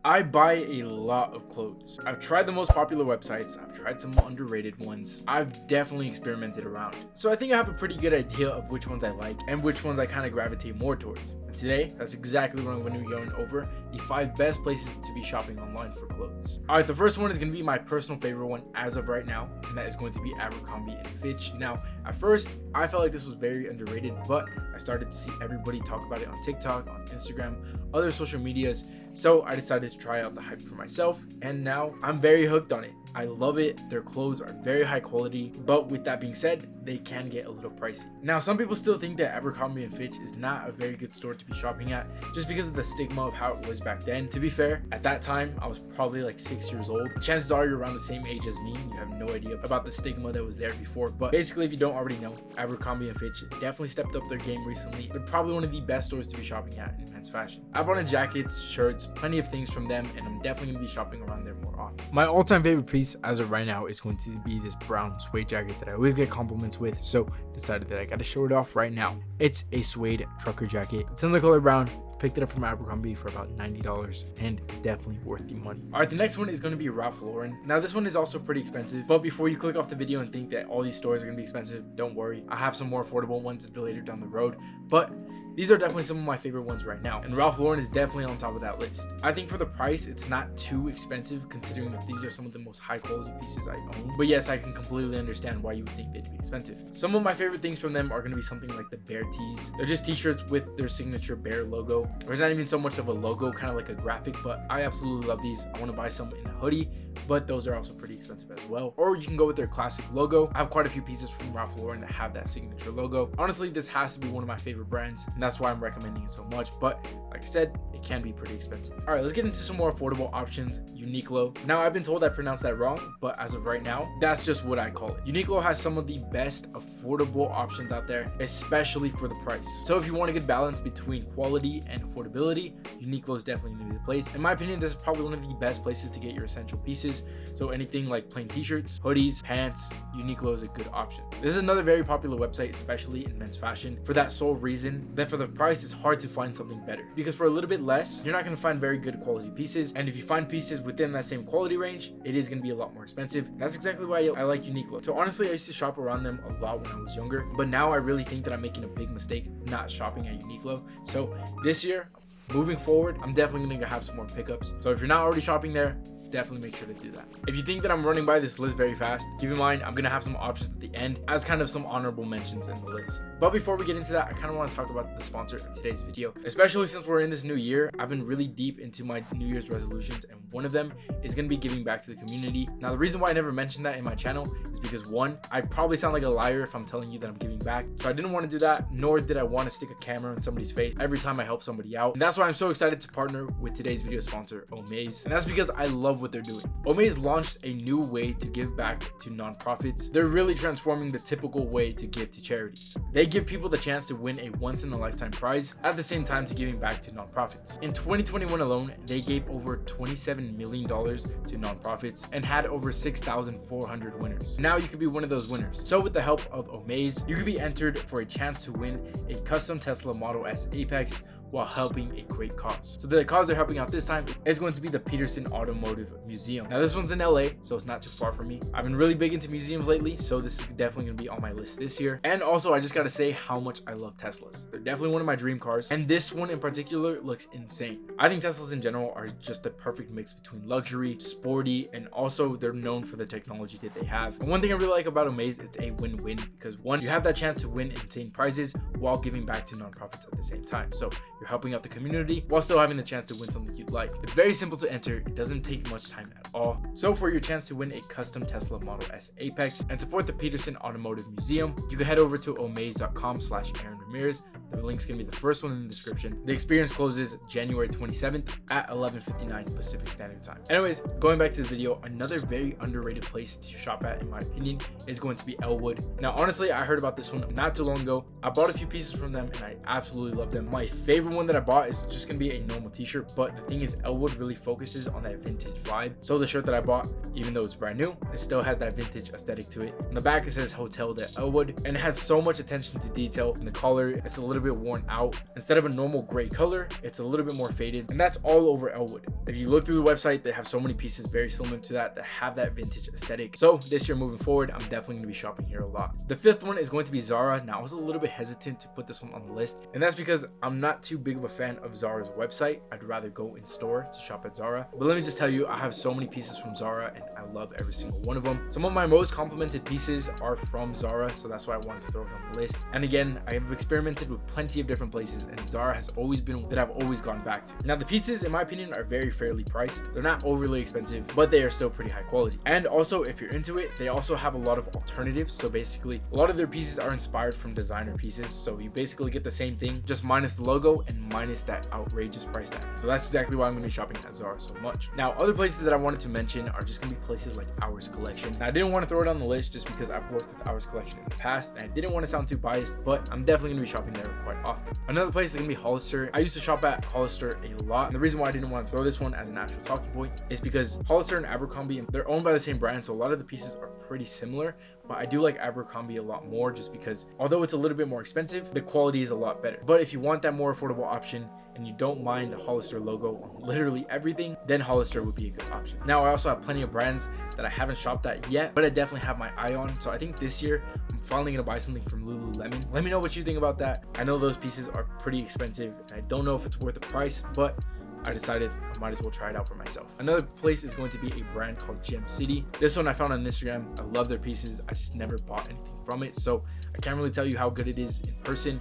I buy a lot of clothes. I've tried the most popular websites, I've tried some underrated ones, I've definitely experimented around. So I think I have a pretty good idea of which ones I like and which ones I kind of gravitate more towards. And today, that's exactly what I'm going to be going over, the 5 best places to be shopping online for clothes. Alright, the first one is going to be my personal favorite one as of right now, and that is going to be Abercrombie Fitch. Now, at first, I felt like this was very underrated, but I started to see everybody talk about it on TikTok, on Instagram, other social medias, so I decided to try out the hype for myself, and now I'm very hooked on it. I love it. Their clothes are very high quality, but with that being said, they can get a little pricey. Now, some people still think that Abercrombie Fitch is not a very good store to be shopping at just because of the stigma of how it was back then. To be fair, at that time, I was probably like 6 years old. Chances are you're around the same age as me. You have no idea about the stigma that was there before. But basically, if you don't already know, Abercrombie Fitch definitely stepped up their game recently. They're probably one of the best stores to be shopping at in men's fashion. I bought in jackets, shirts, plenty of things from them, and I'm definitely going to be shopping around there more often. My all-time favorite piece as of right now is going to be this brown suede jacket that I always get compliments with, so decided that I got to show it off right now. It's a suede trucker jacket. It's in the color brown. Picked it up from Abercrombie for about $90 and definitely worth the money. Alright, the next one is going to be Ralph Lauren. Now this one is also pretty expensive, but before you click off the video and think that all these stores are going to be expensive, don't worry. I have some more affordable ones later down the road, but these are definitely some of my favorite ones right now, and Ralph Lauren is definitely on top of that list. I think for the price, it's not too expensive considering that these are some of the most high quality pieces I own. But yes, I can completely understand why you would think they'd be expensive. Some of my favorite things from them are going to be something like the bear tees. They're just t-shirts with their signature bear logo. Or it's not even so much of a logo, kind of like a graphic, but I absolutely love these. I want to buy some in a hoodie, but those are also pretty expensive as well. Or you can go with their classic logo. I have quite a few pieces from Ralph Lauren that have that signature logo. Honestly, this has to be one of my favorite brands, and that's why I'm recommending it so much, but like I said, it can be pretty expensive. All right, let's get into some more affordable options. Uniqlo. Now, I've been told I pronounced that wrong, but as of right now, that's just what I call it. Uniqlo has some of the best affordable options out there, especially for the price. So if you want a good balance between quality and affordability, Uniqlo is definitely going to be the place. In my opinion, this is probably one of the best places to get your essential pieces. So anything like plain t-shirts, hoodies, pants, Uniqlo is a good option. This is another very popular website, especially in men's fashion, for that sole reason that for the price, it's hard to find something better. Because for a little bit less, you're not going to find very good quality pieces. And if you find pieces within that same quality range, it is going to be a lot more expensive. And that's exactly why I like Uniqlo. So honestly, I used to shop around them a lot when I was younger, but now I really think that I'm making a big mistake not shopping at Uniqlo. So this year, moving forward, I'm definitely going to have some more pickups. So if you're not already shopping there, definitely make sure to do that. If you think that I'm running by this list very fast, keep in mind I'm gonna have some options at the end as kind of some honorable mentions in the list. But before we get into that, I kind of want to talk about the sponsor of today's video. Especially since we're in this new year, I've been really deep into my New Year's resolutions, and one of them is going to be giving back to the community. Now, the reason why I never mentioned that in my channel is because, one, I probably sound like a liar if I'm telling you that I'm giving back, so I didn't want to do that, nor did I want to stick a camera in somebody's face every time I help somebody out. And that's why I'm so excited to partner with today's video sponsor, Omaze, and that's because I love what they're doing. Omaze launched a new way to give back to nonprofits. They're really transforming the typical way to give to charities. They give people the chance to win a once-in-a-lifetime prize at the same time to giving back to nonprofits. In 2021 alone, they gave over $27 million to nonprofits and had over 6,400 winners. Now you could be one of those winners. So with the help of Omaze, you could be entered for a chance to win a custom Tesla Model S Apex while helping a great cause. So the cause they're helping out this time is going to be the Peterson Automotive Museum. Now this one's in LA, so it's not too far from me. I've been really big into museums lately, so this is definitely going to be on my list this year. And also, I just got to say how much I love Teslas. They're definitely one of my dream cars, and this one in particular looks insane. I think Teslas in general are just the perfect mix between luxury, sporty, and also they're known for the technology that they have. And one thing I really like about Omaze, it's a win-win, because one, you have that chance to win insane prizes while giving back to nonprofits at the same time. So you're helping out the community while still having the chance to win something you'd like. It's very simple to enter. It doesn't take much time at all. So for your chance to win a custom Tesla Model S Apex and support the Peterson Automotive Museum, you can head over to omaze.com/Aaron Ramirez. The link's gonna be the first one in the description. The experience closes January 27th at 11:59 Pacific Standard Time. Anyways, going back to the video, another very underrated place to shop at, in my opinion, is going to be Elwood. Now, honestly, I heard about this one not too long ago. I bought a few pieces from them and I absolutely love them. My favorite one that I bought is just gonna be a normal t-shirt, but the thing is, Elwood really focuses on that vintage vibe. So the shirt that I bought, even though it's brand new, it still has that vintage aesthetic to it. On the back it says Hotel de Elwood, and it has so much attention to detail in the collar, color, it's a little bit worn out. Instead of a normal gray color, it's a little bit more faded, and that's all over Elwood. If you look through the website, they have so many pieces very similar to that have that vintage aesthetic. So this year moving forward, I'm definitely going to be shopping here a lot. The fifth one is going to be Zara. Now I was a little bit hesitant to put this one on the list, and that's because I'm not too big of a fan of Zara's website. I'd rather go in store to shop at Zara. But let me just tell you, I have so many pieces from Zara and I love every single one of them. Some of my most complimented pieces are from Zara, so that's why I wanted to throw it on the list. And again, I have experimented with plenty of different places, and Zara has always been that I've always gone back to. Now the pieces, in my opinion, are very fairly priced. They're not overly expensive, but they are still pretty high quality. And also, if you're into it, they also have a lot of alternatives. So basically, a lot of their pieces are inspired from designer pieces, so you basically get the same thing, just minus the logo and minus that outrageous price tag. So that's exactly why I'm going to be shopping at Zara so much. Now other places that I wanted to mention are just going to be places like Ours Collection. Now I didn't want to throw it on the list just because I've worked with Ours Collection in the past, and I didn't want to sound too biased, but I'm definitely going to be shopping there quite often. Another place is going to be Hollister. I used to shop at Hollister a lot, and the reason why I didn't want to throw this one as an actual talking point is because Hollister and Abercrombie, they're owned by the same brand, so a lot of the pieces are pretty similar, but I do like Abercrombie a lot more just because although it's a little bit more expensive, the quality is a lot better. But if you want that more affordable option and you don't mind the Hollister logo on literally everything, then Hollister would be a good option. Now I also have plenty of brands that I haven't shopped at yet, but I definitely have my eye on. So I think this year I'm finally gonna buy something from Lululemon. Let me know what you think about that. I know those pieces are pretty expensive and I don't know if it's worth the price, but I decided I might as well try it out for myself. Another place is going to be a brand called Gem City. This one I found on Instagram. I love their pieces. I just never bought anything from it, so I can't really tell you how good it is in person,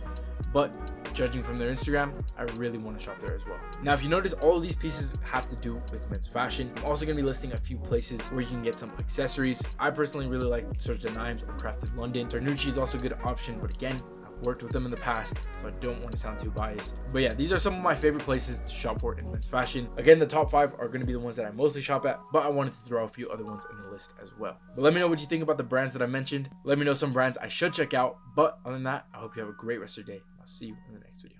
but judging from their Instagram, I really want to shop there as well. Now, if you notice, all of these pieces have to do with men's fashion. I'm also going to be listing a few places where you can get some accessories. I personally really like Serge de Nimes or Crafted London. Cernucci is also a good option, but again, worked with them in the past, so I don't want to sound too biased. But yeah, these are some of my favorite places to shop for in men's fashion. Again, the top 5 are going to be the ones that I mostly shop at, but I wanted to throw a few other ones in the list as well. But let me know what you think about the brands that I mentioned. Let me know some brands I should check out. But other than that, I hope you have a great rest of your day. I'll see you in the next video.